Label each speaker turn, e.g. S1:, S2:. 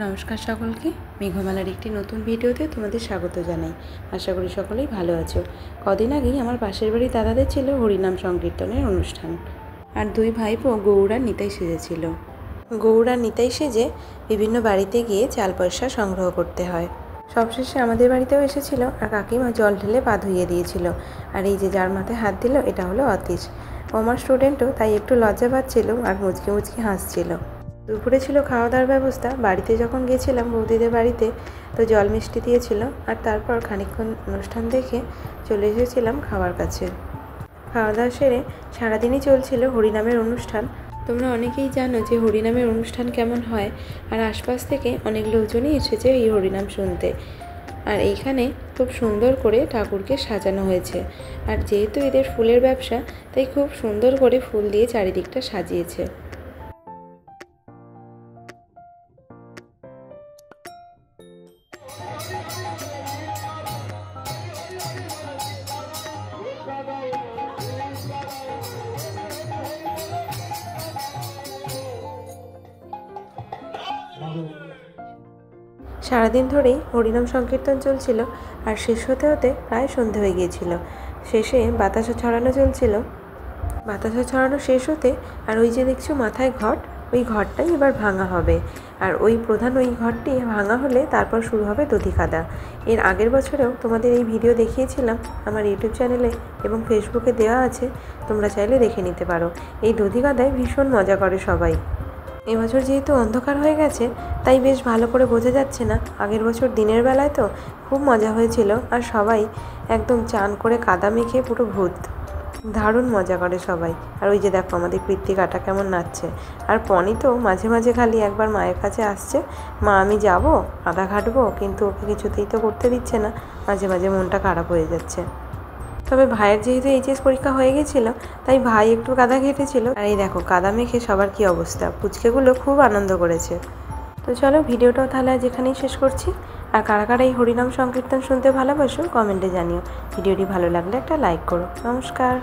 S1: নমস্কার সকলকে, মেঘমালার একটি নতুন ভিডিওতে তোমাদের স্বাগত জানাই। আশা করি সকলেই ভালো আছো। কদিন আগেই আমার পাশের বাড়ি দাদাদের ছিল হরিনাম সংকীর্তনের অনুষ্ঠান, আর দুই ভাইপো গৌড় আর নিতাই সেজেছিল। গৌড় আর নিতাই সেজে বিভিন্ন বাড়িতে গিয়ে চাল পয়সা সংগ্রহ করতে হয়। সবশেষে আমাদের বাড়িতেও এসেছিল, আর কাকিমা জল ঢেলে পা ধুইয়ে দিয়েছিল। আর এই যে যার মাথায় হাত দিল, এটা হলো অতীশ। ও আমার স্টুডেন্টও, তাই একটু লজ্জা পাচ্ছিল আর মুচকি মুচকি হাসছিল। দুপুরে ছিল খাওয়া দাওয়ার ব্যবস্থা। বাড়িতে যখন গেছিলাম বৌদিদের বাড়িতে, তো জল মিষ্টি দিয়েছিল, আর তারপর খানিকক্ষণ অনুষ্ঠান দেখে চলে এসেছিলাম খাওয়ার কাছে। খাওয়া দাওয়া সেরে সারাদিনই চলছিল হরিনামের অনুষ্ঠান। তোমরা অনেকেই জানো যে হরিনামের অনুষ্ঠান কেমন হয়, আর আশপাশ থেকে অনেক লোকজনই এসেছে এই হরিনাম শুনতে। আর এইখানে খুব সুন্দর করে ঠাকুরকে সাজানো হয়েছে, আর যেহেতু এদের ফুলের ব্যবসা, তাই খুব সুন্দর করে ফুল দিয়ে চারিদিকটা সাজিয়েছে। সারাদিন ধরেই হরিনাম সংকীর্তন চলছিল, আর শেষ হতে হতে প্রায় সন্ধে হয়ে গিয়েছিল। শেষে বাতাসা ছড়ানো চলছিল। বাতাসা ছড়ানো শেষ হতে, আর ওই যে দেখছো মাথায় ঘট, ওই ঘরটাই এবার ভাঙা হবে। আর ওই প্রধান ওই ঘরটি ভাঙা হলে তারপর শুরু হবে দধি কাদা। এর আগের বছরেও তোমাদের এই ভিডিও দেখিয়েছিলাম, আমার ইউটিউব চ্যানেলে এবং ফেসবুকে দেওয়া আছে, তোমরা চাইলে দেখে নিতে পারো। এই দধি কাদায় ভীষণ মজা করে সবাই। এবছর যেহেতু অন্ধকার হয়ে গেছে, তাই বেশ ভালো করে বোঝা যাচ্ছে না। আগের বছর দিনের বেলায় তো খুব মজা হয়েছিল, আর সবাই একদম চান করে কাদা মেখে পুরো ভূত, দারুণ মজা করে সবাই। আর ওই যে দেখো আমাদের কৃত্তিকাটা কেমন নাচছে। আর পনি তো মাঝে মাঝে খালি একবার মায়ের কাছে আসছে, মা আমি যাব কাদা ঘাটবো, কিন্তু ওকে কিছুতেই তো করতে দিচ্ছে না। মাঝে মাঝে মনটা খারাপ হয়ে যাচ্ছে। তবে ভাইয়ের যেহেতু এইচএস পরীক্ষা হয়ে গেছিলো, তাই ভাই একটু কাদা ঘেঁটেছিল। আর এই দেখো কাদা মেখে সবার কি অবস্থা। পুচকেগুলো খুব আনন্দ করেছে। তো চলো ভিডিওটাও তাহলে আজ এখানেই শেষ করছি। আর কারা কারা এই হরিনাম সংকীর্তন শুনতে ভালোবাসো কমেন্টে জানিও। ভিডিওটি ভালো লাগলে একটা লাইক করো। নমস্কার।